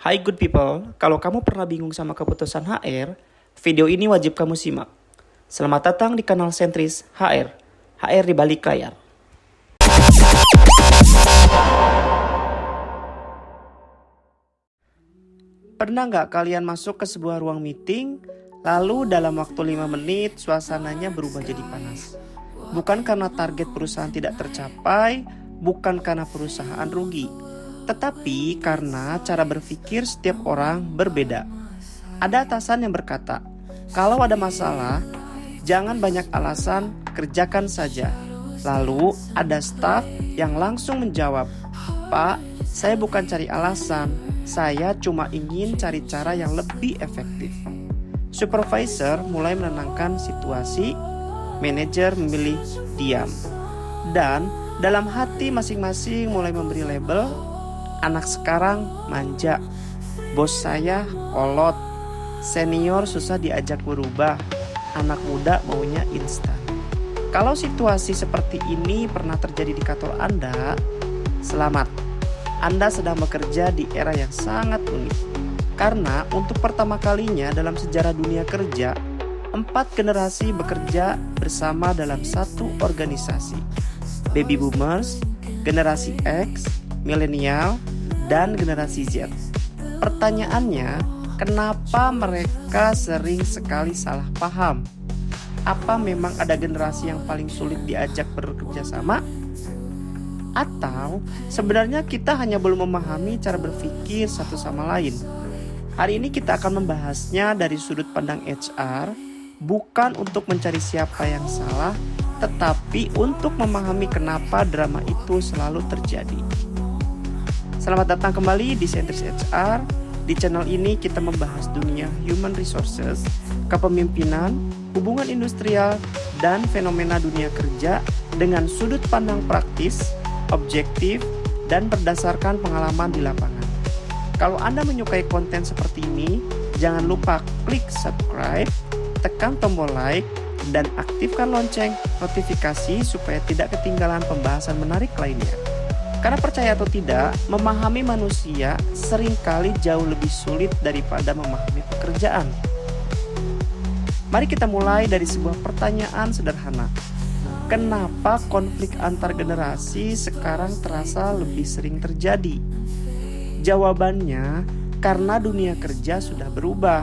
Hai good people, kalau kamu pernah bingung sama keputusan HR, video ini wajib kamu simak. Selamat datang di kanal Sentris HR, HR di balik layar. Pernah nggak kalian masuk ke sebuah ruang meeting, lalu dalam waktu 5 menit suasananya berubah jadi panas? Bukan karena target perusahaan tidak tercapai, bukan karena perusahaan rugi, tetapi karena cara berpikir setiap orang berbeda. Ada atasan yang berkata, kalau ada masalah, jangan banyak alasan, kerjakan saja. Lalu ada staf yang langsung menjawab, Pak, saya bukan cari alasan, saya cuma ingin cari cara yang lebih efektif. Supervisor mulai menenangkan situasi, manajer memilih diam. Dan dalam hati masing-masing mulai memberi label, anak sekarang manja, bos saya kolot, senior susah diajak berubah, anak muda maunya instan. Kalau situasi seperti ini pernah terjadi di kantor Anda, selamat. Anda sedang bekerja di era yang sangat unik. Karena untuk pertama kalinya dalam sejarah dunia kerja, 4 generasi bekerja bersama dalam satu organisasi. Baby Boomers, generasi X, milenial, dan generasi Z. Pertanyaannya, kenapa mereka sering sekali salah paham? Apa memang ada generasi yang paling sulit diajak bekerja sama? Atau sebenarnya kita hanya belum memahami cara berpikir satu sama lain? Hari ini kita akan membahasnya dari sudut pandang HR, bukan untuk mencari siapa yang salah, tetapi untuk memahami kenapa drama itu selalu terjadi. Selamat datang kembali di Sentris HR. Di channel ini kita membahas dunia human resources, kepemimpinan, hubungan industrial, dan fenomena dunia kerja dengan sudut pandang praktis, objektif, dan berdasarkan pengalaman di lapangan. Kalau Anda menyukai konten seperti ini, jangan lupa klik subscribe, tekan tombol like, dan aktifkan lonceng notifikasi supaya tidak ketinggalan pembahasan menarik lainnya. Karena percaya atau tidak, memahami manusia seringkali jauh lebih sulit daripada memahami pekerjaan. Mari kita mulai dari sebuah pertanyaan sederhana. Kenapa konflik antar generasi sekarang terasa lebih sering terjadi? Jawabannya, karena dunia kerja sudah berubah.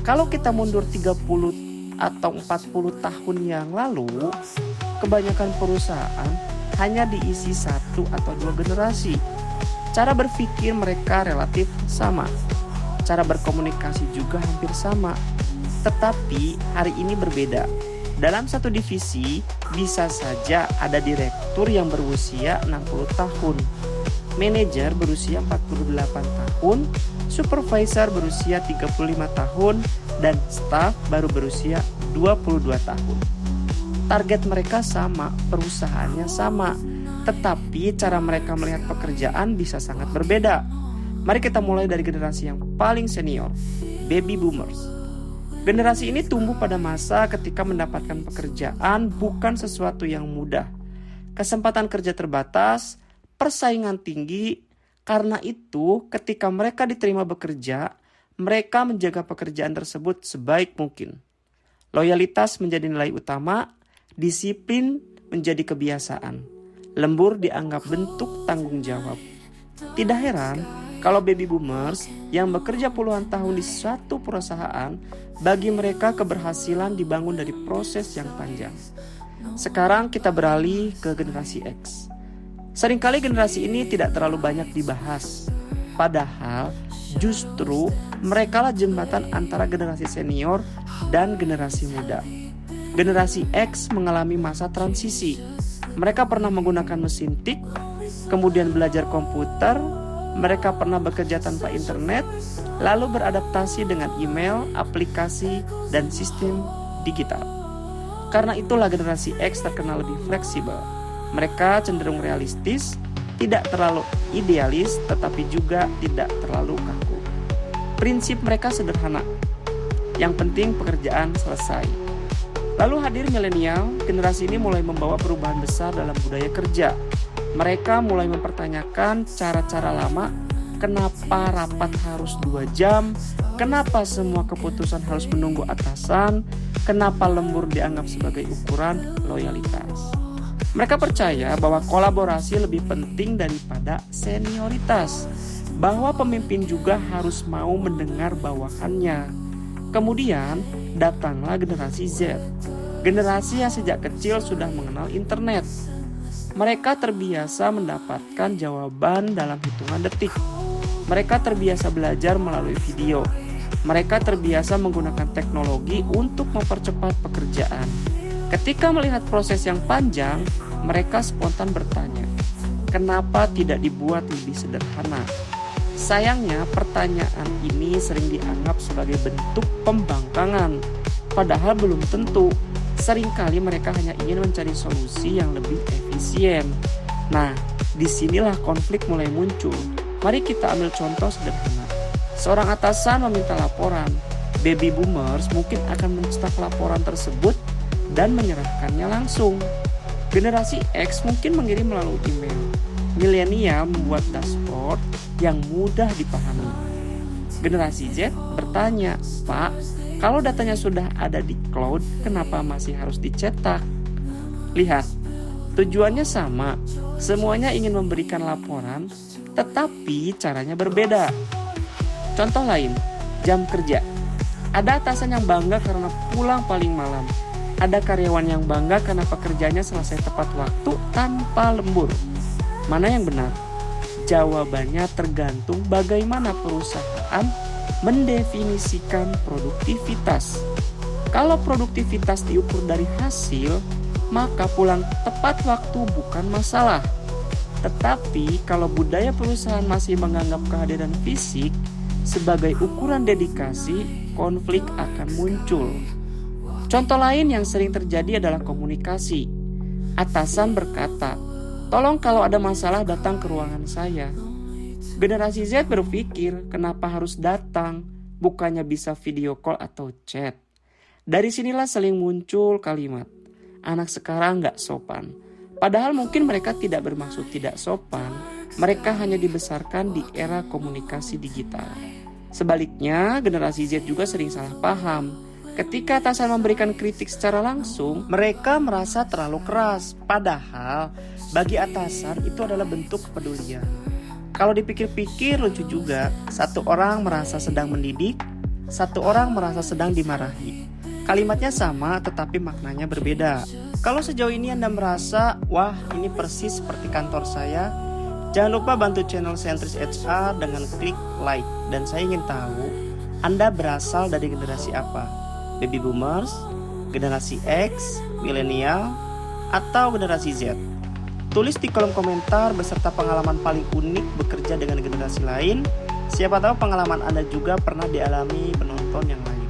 Kalau kita mundur 30 atau 40 tahun yang lalu, kebanyakan perusahaan hanya diisi 1 atau 2 generasi. Cara berpikir mereka relatif sama. Cara berkomunikasi juga hampir sama. Tetapi hari ini berbeda. Dalam satu divisi bisa saja ada direktur yang berusia 60 tahun, manajer berusia 48 tahun, supervisor berusia 35 tahun, dan staf baru berusia 22 tahun. Target mereka sama, perusahaannya sama, tetapi cara mereka melihat pekerjaan bisa sangat berbeda. Mari kita mulai dari generasi yang paling senior, Baby Boomers. Generasi ini tumbuh pada masa ketika mendapatkan pekerjaan bukan sesuatu yang mudah. Kesempatan kerja terbatas, persaingan tinggi. Karena itu, ketika mereka diterima bekerja, mereka menjaga pekerjaan tersebut sebaik mungkin. Loyalitas menjadi nilai utama, disiplin menjadi kebiasaan. Lembur dianggap bentuk tanggung jawab. Tidak heran kalau baby boomers yang bekerja puluhan tahun di suatu perusahaan, bagi mereka keberhasilan dibangun dari proses yang panjang. Sekarang kita beralih ke generasi X. Seringkali generasi ini tidak terlalu banyak dibahas. Padahal justru merekalah jembatan antara generasi senior dan generasi muda. Generasi X mengalami masa transisi. Mereka pernah menggunakan mesin tik, kemudian belajar komputer, mereka pernah bekerja tanpa internet, lalu beradaptasi dengan email, aplikasi, dan sistem digital. Karena itulah generasi X terkenal lebih fleksibel. Mereka cenderung realistis, tidak terlalu idealis, tetapi juga tidak terlalu kaku. Prinsip mereka sederhana. Yang penting pekerjaan selesai. Lalu hadir milenial, generasi ini mulai membawa perubahan besar dalam budaya kerja. Mereka mulai mempertanyakan cara-cara lama kenapa rapat harus 2 jam, kenapa semua keputusan harus menunggu atasan, kenapa lembur dianggap sebagai ukuran loyalitas. Mereka percaya bahwa kolaborasi lebih penting daripada senioritas, bahwa pemimpin juga harus mau mendengar bawahannya. Kemudian datanglah generasi Z, generasi yang sejak kecil sudah mengenal internet. Mereka terbiasa mendapatkan jawaban dalam hitungan detik. Mereka terbiasa belajar melalui video. Mereka terbiasa menggunakan teknologi untuk mempercepat pekerjaan. Ketika melihat proses yang panjang, mereka spontan bertanya, kenapa tidak dibuat lebih sederhana? Sayangnya pertanyaan ini sering dianggap sebagai bentuk pembangkangan, padahal belum tentu. Seringkali mereka hanya ingin mencari solusi yang lebih efisien. Nah, disinilah konflik mulai muncul. Mari kita ambil contoh sederhana. Seorang atasan meminta laporan. Baby boomers mungkin akan mencetak laporan tersebut dan menyerahkannya langsung. Generasi X mungkin mengirim melalui email. Milenial membuat dashboard yang mudah dipahami. Generasi Z bertanya, Pak, kalau datanya sudah ada di cloud, kenapa masih harus dicetak? Lihat, tujuannya sama. Semuanya ingin memberikan laporan, tetapi caranya berbeda. Contoh lain, jam kerja. Ada atasan yang bangga karena pulang paling malam. Ada karyawan yang bangga karena pekerjaannya selesai tepat waktu tanpa lembur. Mana yang benar? Jawabannya tergantung bagaimana perusahaan mendefinisikan produktivitas. Kalau produktivitas diukur dari hasil, maka pulang tepat waktu bukan masalah. Tetapi kalau budaya perusahaan masih menganggap kehadiran fisik sebagai ukuran dedikasi, konflik akan muncul. Contoh lain yang sering terjadi adalah komunikasi. Atasan berkata, tolong kalau ada masalah datang ke ruangan saya. Generasi Z berpikir, kenapa harus datang? Bukannya bisa video call atau chat. Dari sinilah sering muncul kalimat, anak sekarang gak sopan. Padahal mungkin mereka tidak bermaksud tidak sopan. Mereka hanya dibesarkan di era komunikasi digital. Sebaliknya, generasi Z juga sering salah paham. Ketika atasan memberikan kritik secara langsung, mereka merasa terlalu keras. Padahal bagi atasan itu adalah bentuk kepedulian. Kalau dipikir-pikir lucu juga, satu orang merasa sedang mendidik, satu orang merasa sedang dimarahi. Kalimatnya sama tetapi maknanya berbeda. Kalau sejauh ini Anda merasa, wah ini persis seperti kantor saya, jangan lupa bantu channel Sentris HR dengan klik like. Dan saya ingin tahu, Anda berasal dari generasi apa? Baby boomers, generasi X, milenial, atau generasi Z? Tulis di kolom komentar beserta pengalaman paling unik bekerja dengan generasi lain. Siapa tahu pengalaman Anda juga pernah dialami penonton yang lain.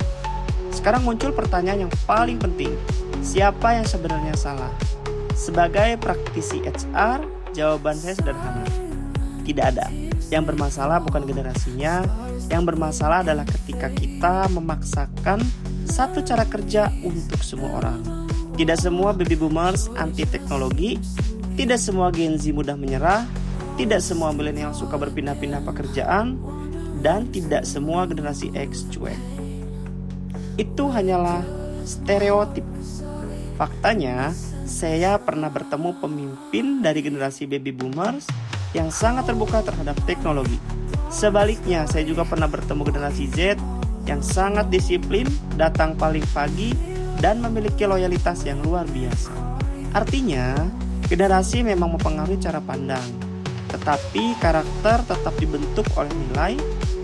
Sekarang muncul pertanyaan yang paling penting. Siapa yang sebenarnya salah? Sebagai praktisi HR, jawaban saya sederhana. Tidak ada. Yang bermasalah bukan generasinya. Yang bermasalah adalah ketika kita memaksakan satu cara kerja untuk semua orang. Tidak semua baby boomers anti teknologi, tidak semua Gen Z mudah menyerah, tidak semua milenial suka berpindah-pindah pekerjaan, dan tidak semua generasi X cuek. Itu hanyalah stereotip. Faktanya, saya pernah bertemu pemimpin dari generasi baby boomers yang sangat terbuka terhadap teknologi. Sebaliknya, saya juga pernah bertemu generasi Z yang sangat disiplin, datang paling pagi, dan memiliki loyalitas yang luar biasa. Artinya, generasi memang mempengaruhi cara pandang, tetapi karakter tetap dibentuk oleh nilai,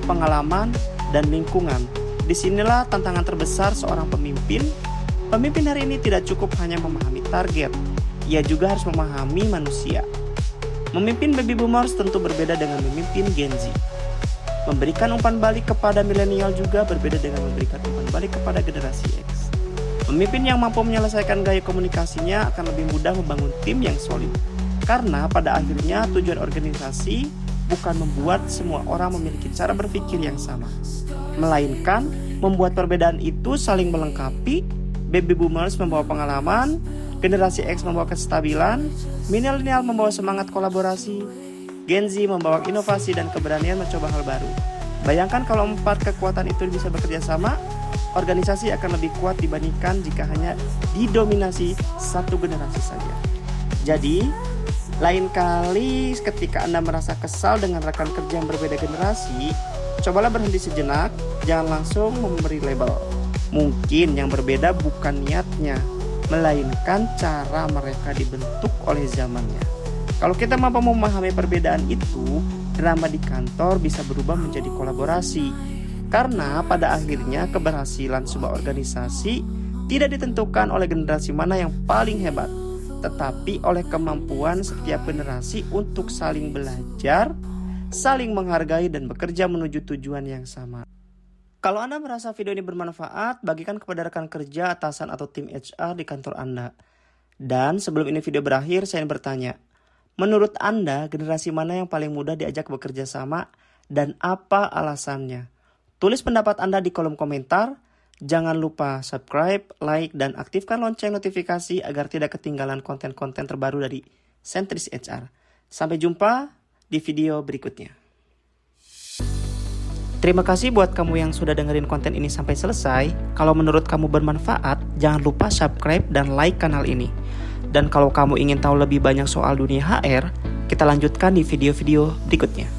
pengalaman, dan lingkungan. Disinilah tantangan terbesar seorang pemimpin. Pemimpin hari ini tidak cukup hanya memahami target, ia juga harus memahami manusia. Memimpin baby boomers tentu berbeda dengan memimpin Gen Z. Memberikan umpan balik kepada milenial juga berbeda dengan memberikan umpan balik kepada generasi X. Pemimpin yang mampu menyelesaikan gaya komunikasinya akan lebih mudah membangun tim yang solid. Karena pada akhirnya tujuan organisasi bukan membuat semua orang memiliki cara berpikir yang sama, melainkan membuat perbedaan itu saling melengkapi. Baby boomers membawa pengalaman, generasi X membawa kestabilan, milenial membawa semangat kolaborasi, Gen Z membawa inovasi dan keberanian mencoba hal baru. Bayangkan kalau 4 kekuatan itu bisa bekerja sama, organisasi akan lebih kuat dibandingkan jika hanya didominasi satu generasi saja. Jadi, lain kali ketika Anda merasa kesal dengan rekan kerja yang berbeda generasi, cobalah berhenti sejenak, jangan langsung memberi label. Mungkin yang berbeda bukan niatnya, melainkan cara mereka dibentuk oleh zamannya. Kalau kita mampu memahami perbedaan itu, drama di kantor bisa berubah menjadi kolaborasi. Karena pada akhirnya keberhasilan sebuah organisasi tidak ditentukan oleh generasi mana yang paling hebat, tetapi oleh kemampuan setiap generasi untuk saling belajar, saling menghargai dan bekerja menuju tujuan yang sama. Kalau Anda merasa video ini bermanfaat, bagikan kepada rekan kerja, atasan atau tim HR di kantor Anda. Dan sebelum ini video berakhir, saya ingin bertanya, menurut Anda generasi mana yang paling mudah diajak bekerja sama dan apa alasannya? Tulis pendapat Anda di kolom komentar. Jangan lupa subscribe, like, dan aktifkan lonceng notifikasi agar tidak ketinggalan konten-konten terbaru dari Sentris HR. Sampai jumpa di video berikutnya. Terima kasih buat kamu yang sudah dengerin konten ini sampai selesai. Kalau menurut kamu bermanfaat, jangan lupa subscribe dan like kanal ini. Dan kalau kamu ingin tahu lebih banyak soal dunia HR, kita lanjutkan di video-video berikutnya.